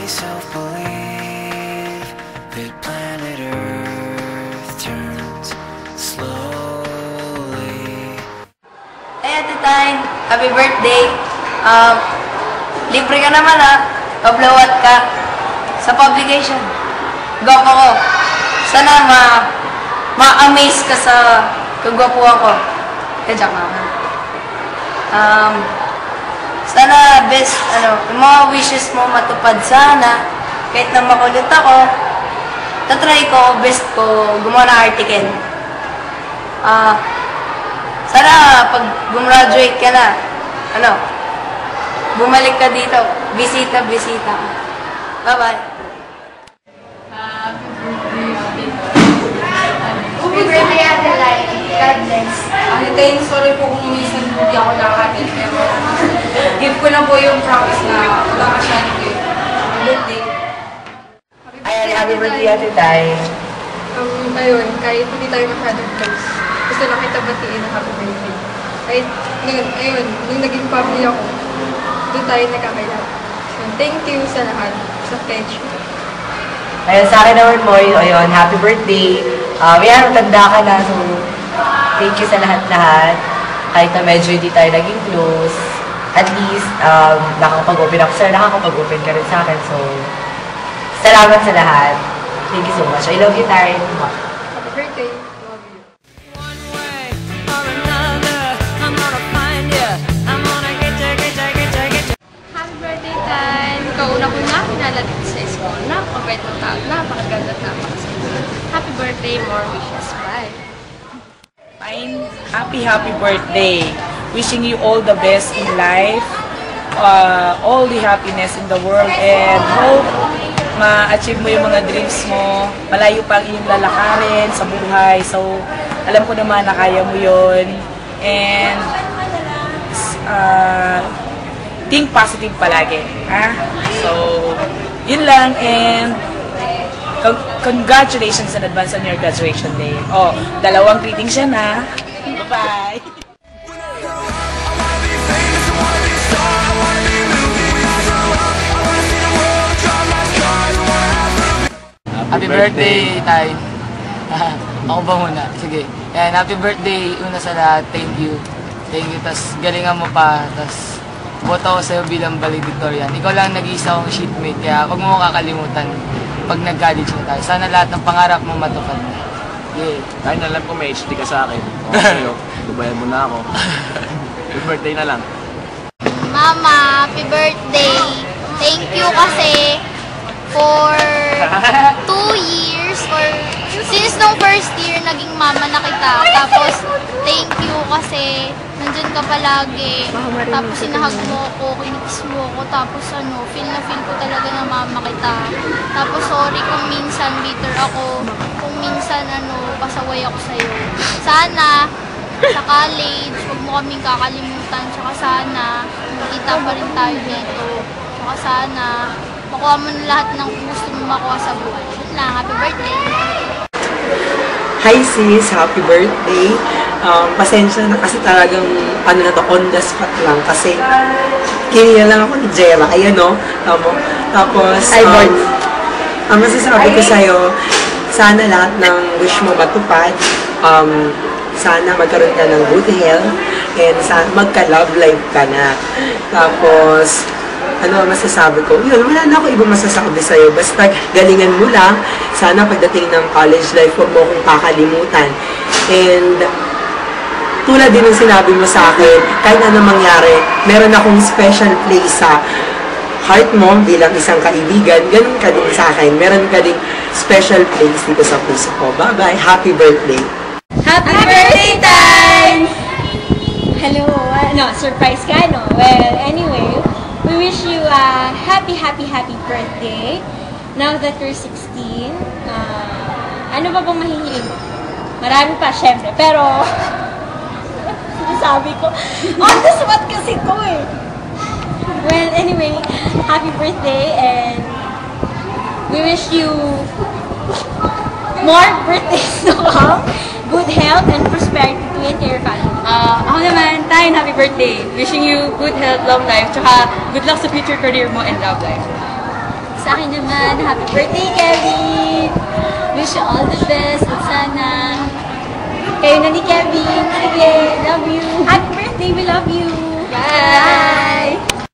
myself believe that planet Earth turns slowly. Hey, Ate Tay, happy birthday. Libre ka naman pablawat ka sa publication. Gwapo ko. Sana ma-amaze ka sa kagwapuan ko. Joke naman. Sana best, yung mga wishes mo matupad sana. Kahit na makulit ako, tatry ko, best ko, gumawa ng article. Sana pag gumraduate ka na, bumalik ka dito, bisita ka. Bye-bye. Happy birthday, Adeline. God bless. Ate, sorry po kung minsan hindi ako nakakatid, pero give ko na po yung promise na magkakasyari ko yung birthday. Ayan, happy birthday, Ate Tay. Ayun, kahit hindi tayo masyadong close, gusto na kita batiin ng happy birthday. Kahit, ayun, nung naging family ako, doon tayo nagkakilala. So, thank you sa lahat, sa friendship. Ayun, sa akin naman mo, ayun, happy birthday. Yan, tanda ka na, so thank you sa lahat-lahat. Kahit na medyo hindi tayo naging close, at least, nakakapag-open ako sa'yo, nakakapag-open ka rin sa akin, so salamat sa lahat. Thank you so much. I love you, Tay. Happy birthday. Love you. One way or another, I'm gonna find you. I'm gonna get you. Happy birthday, Tan. Kauna ko na, kinala dito sa school. Napakabait ng tao, napakaganda at napakasaya. Happy birthday, more wishes. Bye. Fine. Happy birthday. Wishing you all the best in life, all the happiness in the world, and hope ma-achieve mo yung mga dreams mo. Malayo pa ang iyong lalakarin sa buhay. So, alam ko naman na kaya mo yun. And think positive palagi. So, yun lang. And congratulations in advance on your graduation day. Oh, 2 greetings yan Bye-bye! Happy birthday, Tay. Ako ba muna? Sige. Yan, happy birthday. Una sa lahat, thank you. Thank you. Tas galingan mo pa. Tas boto ko sa'yo bilang valedictorian. Ikaw lang nag-iisa kong sheetmate, kaya huwag mo kakalimutan pag nag-college na tayo. Sana lahat ng pangarap mo matupad na. Yeah. Kahit na lang kung may HD ka sa akin. Okay, dubayan mo na ako. Happy birthday na lang. Mama, happy birthday. Thank you kasi for 2 years or since nung first year naging mama na kita. Tapos thank you kasi nandyan ka palagi. Tapos sinahag mo ako, kinikis mo ako. Tapos feel na feel ko talaga na mama kita. Tapos sorry kung minsan bitter ako. Kung minsan pasaway ako sa'yo. Sana sa college, huwag mo kaming kakalimutan. Tsaka sana magkita pa rin tayo dito. Tsaka sana makuha mo na lahat ng gusto mo makuha sa buhay. Yun lang, happy birthday! Hi sis, happy birthday. Pasensya na kasi talagang on the spot lang kasi kiniya lang ako ni Jera. Ayan Tapos, ang masasabi ko sa'yo, sana lahat ng wish mo matupad. Sana magkaroon ka ng good health and sana magka-love life ka na. Tapos, ano masasabi ko? Yun, wala na ako ibang masasabi sa'yo. Basta galingan mo lang. Sana pagdating ng college life, huwag mo akong kakalimutan. And tulad din ng sinabi mo sa akin, kahit ano mangyari, meron akong special place sa heart mo bilang isang kaibigan. Ganun ka din sa akin. Meron ka din special place dito sa puso ko. Bye-bye. Happy birthday. Happy birthday, Tay! Hello. Surprise ka, no? Well, anyway, we wish you a happy birthday. Now that you're 16, ano ba bang mahihiling mo? Marami pa, syempre. Pero, sinasabi ko, on the spot kasi ko Well, anyway, happy birthday and we wish you more birthdays to come. Good health and prosperity to you and to your family. Ako naman, Tay, happy birthday. Wishing you good health, long life, tsaka good luck sa future career mo and love life. Sa akin naman, happy birthday, Kevin! Wish you all the best at sana kayo na ni Kevin. Sige, love you. Happy birthday, we love you. Bye!